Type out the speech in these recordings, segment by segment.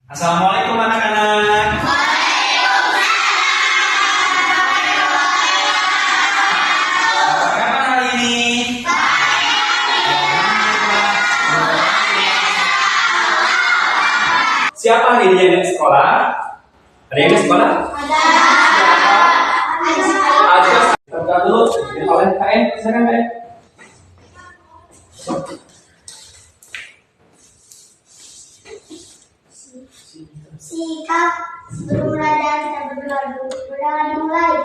Assalamualaikum anak-anak. Apa kabar hari ini? Siapa hari ini yang nggak sekolah? Ada yang nggak sekolah? Ada. Kita dulu. Oleh KM, silakan KM. Sikap bermula dan kita berdoa dimulai.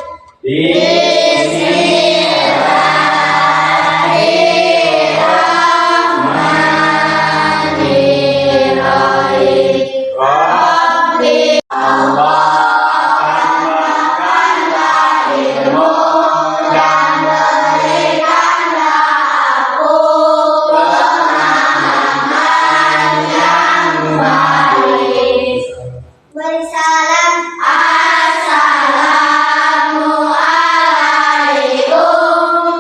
Salam, assalamualaikum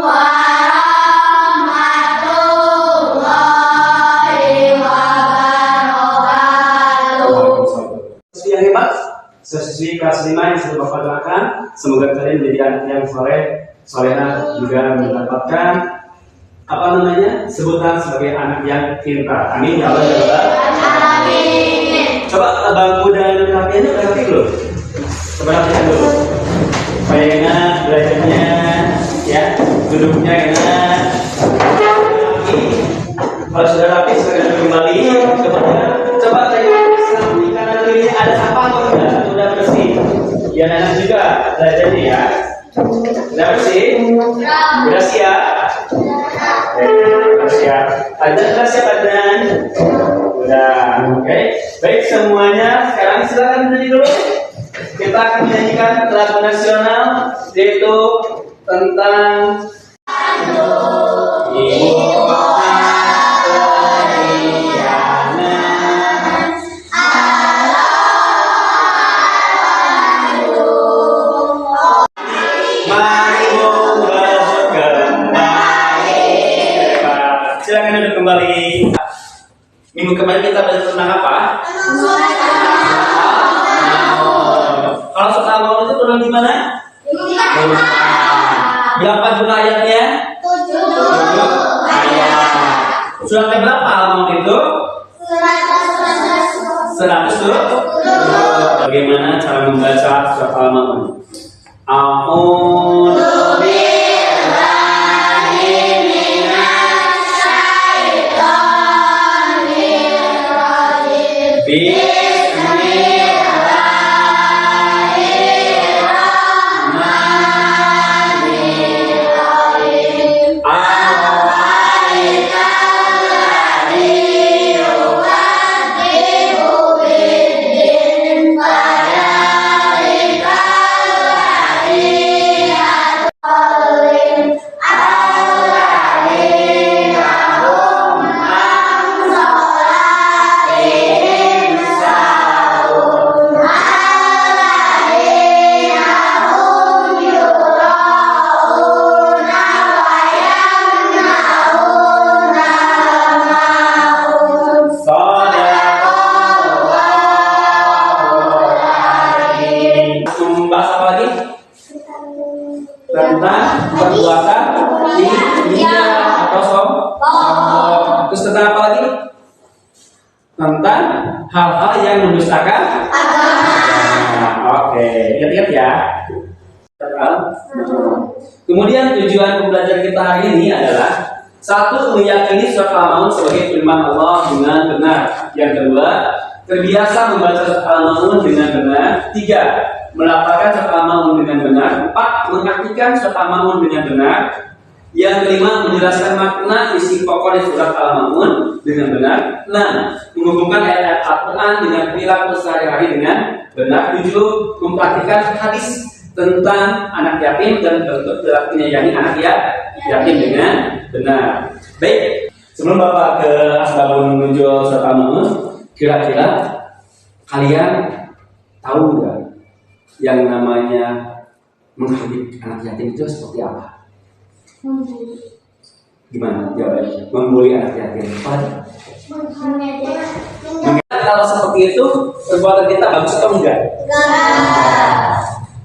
warahmatullahi wabarakatuh. Yang hebat, siswi kelas 5 yang sudah Bapak doakan, semoga kalian menjadi anak yang solehah juga mendapatkan sebutan sebagai anak yang pintar. Amin ya Allah ya Rabbal alamin. Coba bangku dan latihannya udah rapi belum? Coba latihan dulu. Supaya enak belajarnya, ya, duduknya enak. Kalau sudah rapi, sudah duduk kembali. Coba tanya di kanan kiri ada apa atau enggak? Atau udah bersih? Biar enak juga belajarnya ya. Udah bersih? Udah siap? Udah siap. Udah siap Adnan? Udah, oke. Baik semuanya, sekarang silakan berdiri dulu. Kita akan menyanyikan lagu nasional yaitu tentang Ibu Kota Perianan. Mari kembali. Silakan duduk kembali. Minggu kemarin kita belajar tentang apa? Kalau soal mau itu turun di mana? Berapa jumlah ayatnya? 7 ayat. Surat berapa halaman itu? 100 tuh. Bagaimana cara membaca surat Al-Maun? Tentang perbuatan ria atau sombong. Terus tentang apa lagi? Tentang hal-hal yang mendustakan agama. Oke, ingat-ingat ya. Kemudian tujuan pembelajaran kita hari ini adalah satu, meyakini surat Al-Maun sebagai firman Allah dengan benar. Yang kedua, terbiasa membaca surat Al-Maun dengan benar. Tiga, melafalkan surat Al-Maun dengan benar. 4. Mengartikan surat Al-Maun dengan benar. Yang kelima, menjelaskan makna isi pokok dari surat Al-Maun dengan benar. 6. Menghubungkan ayat Al-Quran dengan perilaku sehari-hari dengan benar. 7. Mempraktikkan hadis tentang anak yatim dan bentuk perilaku menyayangi anak yatim dengan benar. Baik, sebelum Bapak ke asbabun nuzul surat Al-Maun, kira-kira kalian tahu nggak yang namanya menghardik anak yatim itu seperti apa? Gimana jawabannya? Membuli anak yatim. Kalau seperti itu, perbuatan kita bagus atau enggak?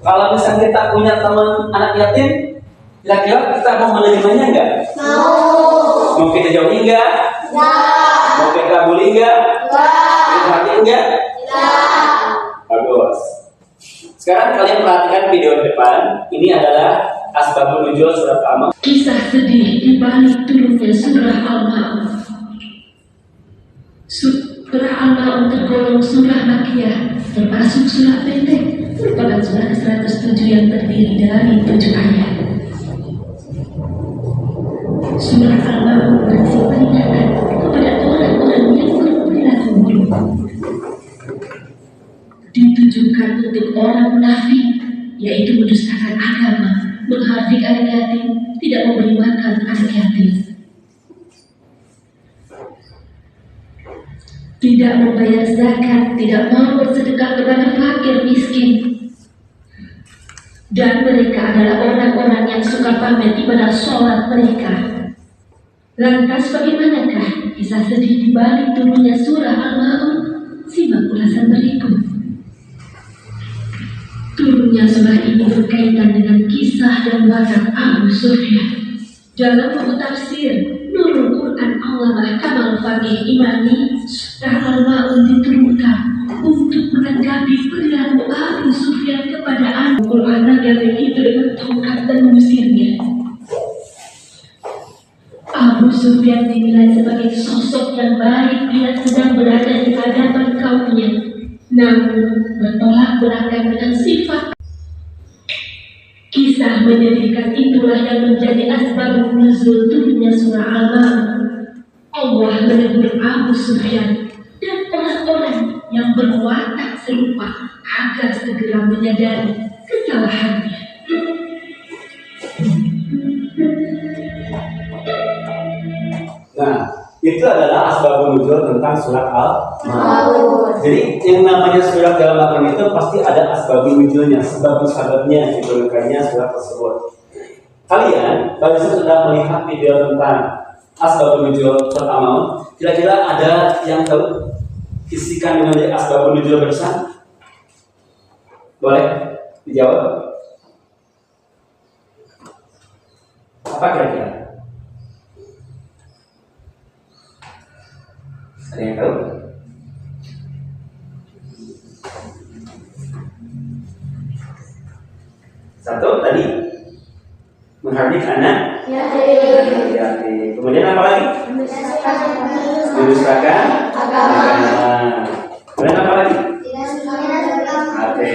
Kalau misalnya kita punya teman anak yatim, kira-kira kita mau menerimanya enggak? Mau kita jauhi enggak? Mau kita bully enggak? Kita hati enggak? Bagus. Sekarang kalian perhatikan video depan. Ini adalah asbabun nuzul surat Al-Ma'un. Kisah sedih di balik turunnya surah Al-Ma'un. Surah Al-Ma'un tergolong surah Makkiyah, termasuk surah pendek, merupakan surah ke-107 yang terdiri dari 7 ayat. Surah Al-Ma'un berisi peringatan kepada orang-orang yang berperilaku buruk. Ditujukan untuk orang munafik, yaitu mendustakan agama, menghardik anak yatim, tidak memberi makan anak yatim, tidak membayar zakat, tidak mau bersedekah kepada fakir miskin. Dan mereka adalah orang-orang yang suka pamer ibadah sholat mereka. Lantas bagaimanakah kisah sedih di balik turunnya surah Al-Ma'un? Simak ulasan berikut. Turunnya surah ini berkaitan dengan kisah dan watak Abu Sufyan. Dalam buku tafsir Nurul Quran Allamah Kamal Faqih Imani, surah Al-Ma'un diturunkan untuk menanggapi perilaku Abu Sufyan kepada anak Quran yang begitu dengan tongkat dan mengusirnya. Abu Sufyan dinilai sebagai sosok yang baik bila sedang berada di hadapan kaumnya, namun bertolak belakang dengan sifat. Kisah menyedihkan itulah yang menjadi asbabun nuzul turunnya surah Al-Ma'un. Allah menegur Abu Sufyan dan orang-orang yang berwatak serupa agar segera menyadari kesalahannya. Nah, itu adalah asbabun nuzul tentang surat Al-Ma'un. Jadi yang namanya surat dalam Al-Quran itu pasti ada asbabun nuzulnya, sebab-sebabnya diturunkannya surat tersebut. Kalian barusan sudah melihat video tentang asbabun nuzul surat Al-Ma'un. Kira-kira ada yang tahu isikan dari asbabun nuzul bersama? Boleh dijawab? Apa kira-kira? Ada yang tahu? Satu tadi menghardik anak yatim. Kemudian apa lagi? Mendustakan agama. Kemudian apa lagi? Oke.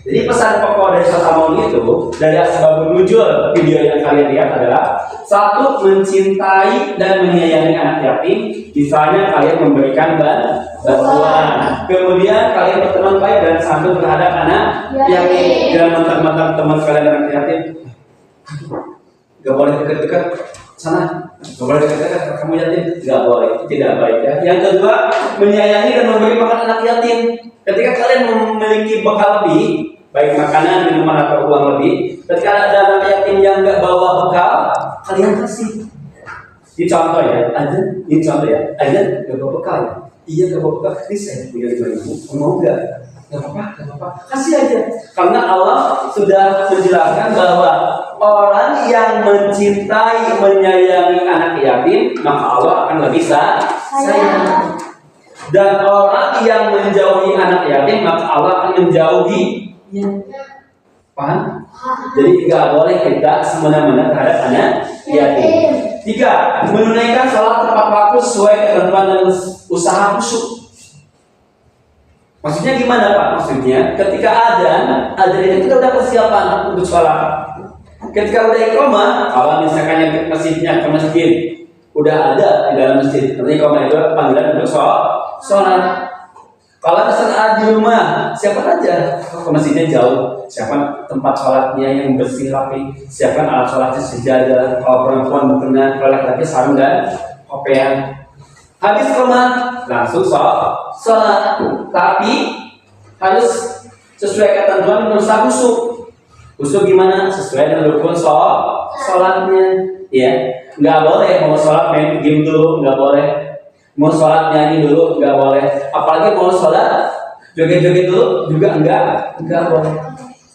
Jadi pesan pokok dari surat Al-Ma'un itu dari asbabun nuzul video yang kalian lihat adalah satu, mencintai dan menyayangi anak yatim. Misalnya kalian memberikan bantuan. Kemudian kalian berteman baik dan santun terhadap anak yatim. Jangan mentang-mentang teman kalian anak yatim, gak boleh dekat-dekat sana, gak boleh dekat-dekat kamu yatim, gak boleh, itu tidak baik ya. Yang kedua, menyayangi dan memberi makan anak yatim. Ketika kalian memiliki bekal lebih, baik makanan, minuman atau uang lebih, ketika ada anak yatim yang nggak bawa bekal, kalian kasih. Ini contoh ya, ada nggak bawa bekal. Iya nggak bawa bekal, ini saya punya 5.000, mau nggak? Nggak apa-apa, kasih aja. Karena Allah sudah menjelaskan bahwa orang yang mencintai, menyayangi anak yatim, maka Allah akan lebih sayang. Dan orang yang menjauhi anak yatim, maka Allah akan menjauhi. Paham? Jadi nggak boleh kita semena-mena terhadap anak yatim. 3, menunaikan sholat tepat waktu sesuai ketentuan dan usaha khusyuk. Maksudnya gimana Pak? Maksudnya ketika adzan itu kita udah persiapan untuk sholat. Ketika udah iqamah, kalau misalkan yang masjidnya ke masjid udah ada di dalam masjid, nanti iqamah itu panggilan untuk sholat. Kalau misalnya di rumah, siapa aja ke masjidnya jauh, siapa tempat sholatnya yang bersih rapi, siapa alat sholatnya sejadah. Kalau perempuan mukena, kalau laki-laki sarung dan kopiah. Habis rumah langsung sholat, tapi harus sesuai ketentuan dan usaha khusyuk. Khusyuk gimana? Sesuai dengan rukun sholatnya, ya. Nggak boleh mau sholat main game dulu, nggak boleh. Mau sholat nyanyi dulu nggak boleh. Apalagi mau sholat joget-joget dulu juga enggak boleh.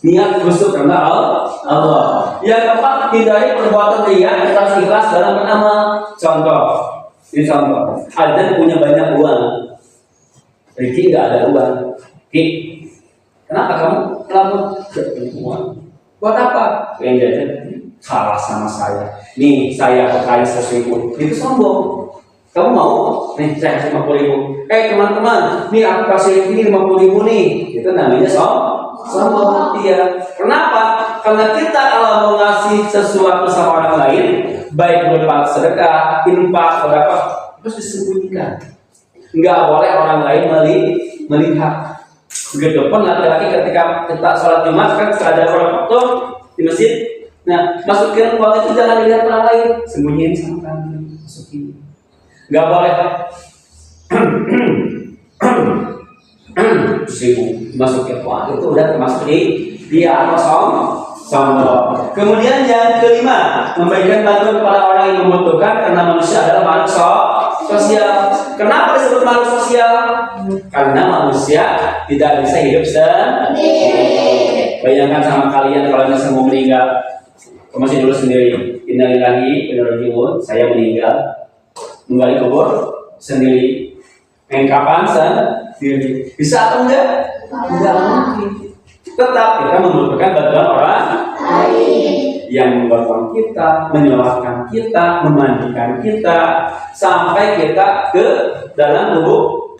Niat khusus karena Allah. Yang keempat, hindari perbuatan riya, ikhlas dalam beramal. Contoh, ini contoh. Adzan punya banyak uang, Riki nggak ada uang. Riki, kenapa kamu melamun? Gak punya uang. Buat apa? Yang jajan salah sama saya. Nih saya kaya 100.000. Itu sombong. Kamu mau? Nih saya kasih 50.000. Teman-teman, nih aku kasih ini 50.000 nih. Itu namanya sombong. Iya. Kenapa? Karena kita kalau mau ngasih sesuatu sama orang lain, baik berupa sedekah, infak, sedekah, terus disembunyikan. Enggak boleh orang lain melihat. Begitupun laki-laki ketika kita sholat Jumat kan ada orang waktu di masjid. Nah, masukin uang itu jangan dilihat orang lain, sembunyiin sama kami, masukin. Enggak boleh. Masukin uang itu udah termasuk dia atau sombong. Kemudian yang kelima, memberikan bantuan kepada orang yang membutuhkan karena manusia adalah makhluk sosial. Kenapa disebut makhluk sosial? Karena manusia tidak bisa hidup sendiri. Bayangkan sama kalian kalau misalnya mau meninggal, masih dulu sendiri. Innalillahi wa inna ilaihi raji'un. Saya meninggal, menggali kubur sendiri. Kapan sendiri? Bisa atau enggak? Enggak mungkin. Tetap kita membutuhkan bantuan orang lain yang membantu kita, menyelamatkan kita, memandikan kita, sampai kita ke dalam tubuh.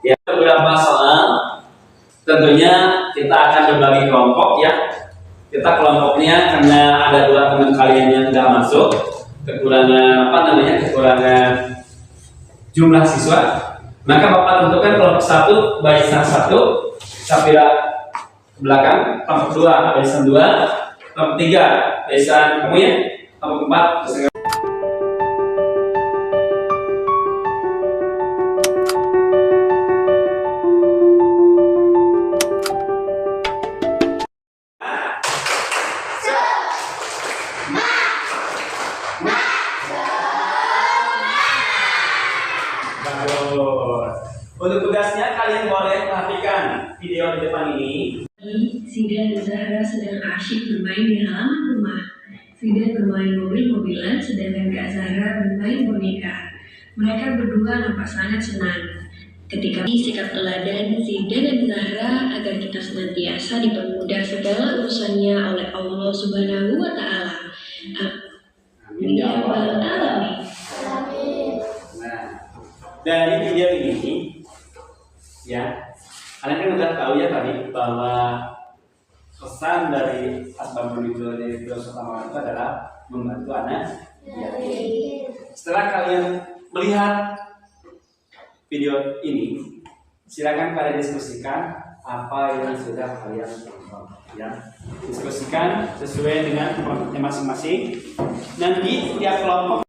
Ya, beberapa soal. Tentunya kita akan berbagi kelompok ya. Kita kelompoknya karena ada 2 teman kalian yang tidak masuk, kekurangan kekurangan jumlah siswa. Maka Bapak tentukan kelompok 1 barisan 1, Safira ke belakang, kelompok 2 barisan 2, kelompok 3 barisan kamu ya, kelompok 4 barisan. Untuk tugasnya kalian boleh perhatikan video di depan ini. Sida dan Zahra sedang asyik bermain di halaman rumah. Sida bermain mobil-mobilan sedangkan Kak Zahra bermain boneka. Mereka berdua nampak sangat senang. Ketika sikap teladan Sida dan Zahra agar kita senantiasa dipermudah segala urusannya oleh Allah Subhanahu wa Ta'ala. Amin ya rabbal alamin. Nah, dari video ini ya, kalian kan udah tahu ya tadi bahwa pesan dari asbabun nuzul dari filsuf Ramadan itu adalah membantu anak yatim. Setelah kalian melihat video ini, silakan kalian diskusikan apa yang sudah kalian tonton ya. Diskusikan sesuai dengan kelompoknya masing-masing. Nanti setiap kelompok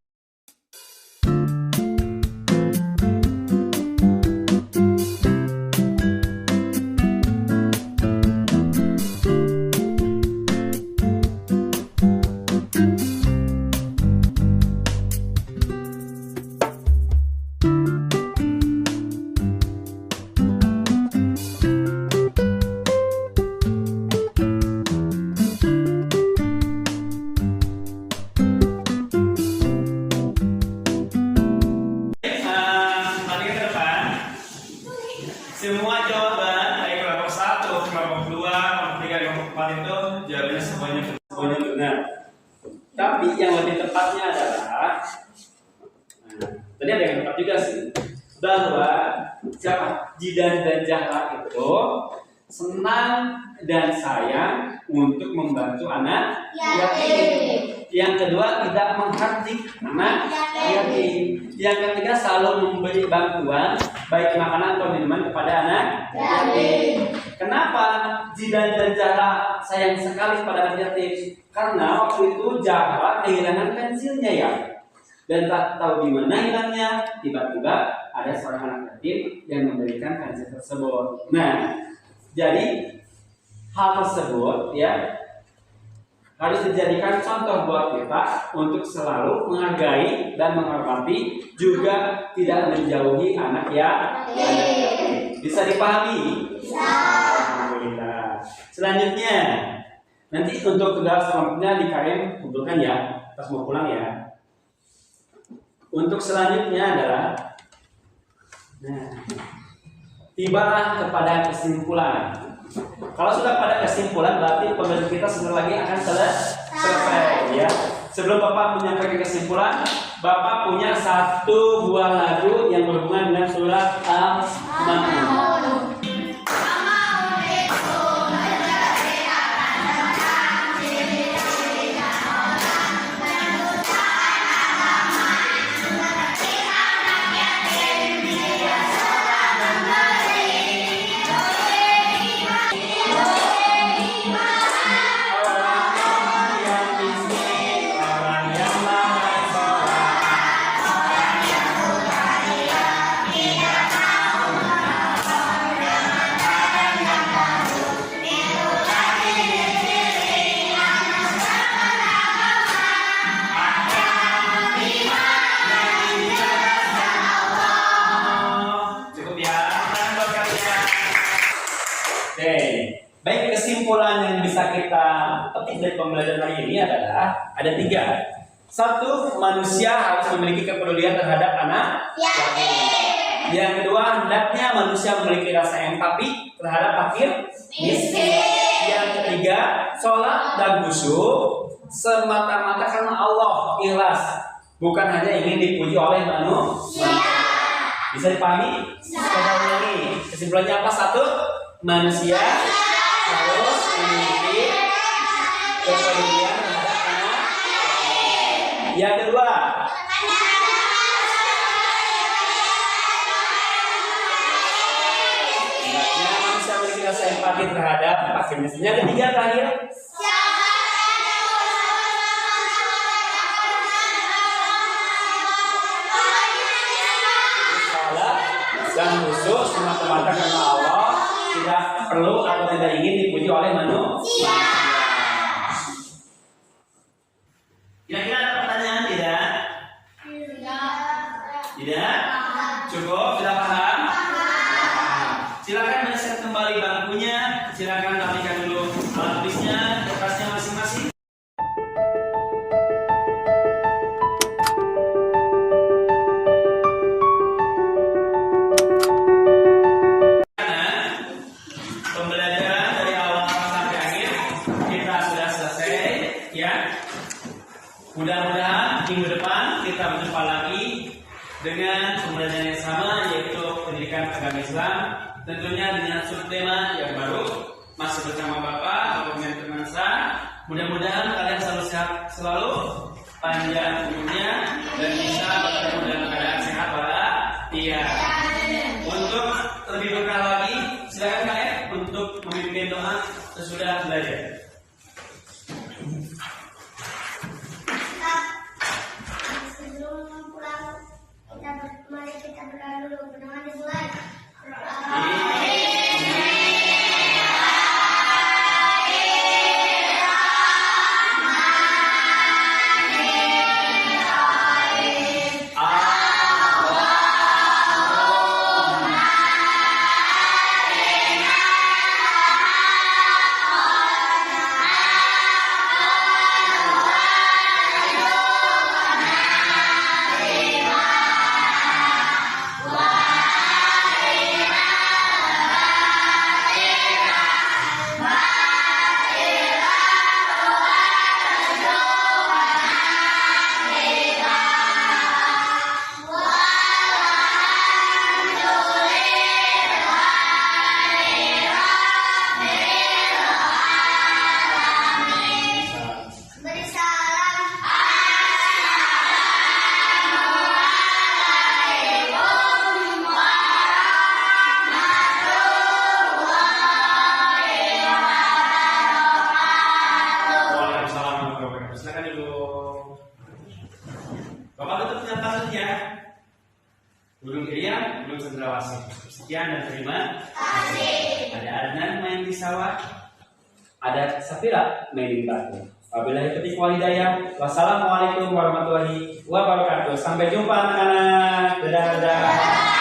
semua jawaban baik kelompok 1, kelompok 2, kelompok 3, kelompok 4 itu jawabannya semuanya benar. Tapi yang lebih tepatnya adalah tadi ada yang tepat juga sih, bahwa siapa Jidan dan Zahra itu senang dan sayang untuk membantu anak yatim. Yang kedua, tidak menghardik anak yatim. Yang ketiga, selalu memberi bantuan baik makanan atau minuman kepada anak yatim. Kenapa Jidan dan Zahra sayang sekali kepada anak yatim? Karena waktu itu Zahra kehilangan pensilnya ya, dan tak tahu di mana hilangnya. Tiba-tiba ada seorang anak yatim yang memberikan pensil tersebut. Nah, jadi hal tersebut ya, harus dijadikan contoh buat kita untuk selalu menghargai dan menghormati, juga tidak menjauhi anak yang bisa dipahami. Alhamdulillah. Selanjutnya, nanti untuk tugas kelompoknya di KM kumpulkan ya, pas mau pulang ya. Untuk selanjutnya adalah, tibalah kepada kesimpulan. Kalau sudah pada kesimpulan, berarti pembelajaran kita sebentar lagi akan selesai ya. Sebelum Bapak menyampaikan kesimpulan, Bapak punya satu buah lagu yang berhubungan dengan surat Al-Ma'un. Baik, kesimpulan yang bisa kita petik dari pembelajaran hari ini adalah ada 3. 1, manusia harus memiliki kepedulian terhadap anak yatim. Yang kedua, hendaknya manusia memiliki rasa empati terhadap fakir miskin. Yang ketiga, sholat dan khusyuk semata-mata karena Allah, ikhlas, bukan hanya ingin dipuji oleh manusia. Bisa dipahami? Kita ulangi. Kesimpulannya apa? 1, manusia harus memiliki kepedulian terhadap anak. Yang kedua, hendaknya manusia memiliki rasa empati terhadap fakir miskin. Yang ketiga, terakhir, salat dan khusyuk semata-mata karena Allah, tidak perlu atau tidak ingin dipuji oleh manusia. Kira-kira ada pertanyaan tidak? Tidak? Cukup? Sudah paham? Silakan menyelesaikan kembali bangkunya. Silakan rapikan dulu alat tulisnya, kertasnya masing-masing. Pembelajaran dari awal sampai akhir kita sudah selesai ya. Mudah-mudahan minggu depan kita berjumpa lagi dengan pembelajaran yang sama, yaitu pendidikan agama Islam, tentunya dengan subtema yang baru. Masih bersama Bapak Mentormansa. Mudah-mudahan kalian selalu sehat selalu, panjang umurnya, dan bisa bertemu dalam keadaan sehat walafiat. Untuk lebih berkah lagi, silakan kalian untuk memimpin doa sesudah belajar. Mari kita berdoa dulu. Berdoa dimulai. Sekian dan terima kasih. Ada Adnan main di sawah, ada Safira main di batu. Wabillahi taufiq wal hidayah. Wassalamualaikum warahmatullahi wabarakatuh. Sampai jumpa anak-anak. Dadah.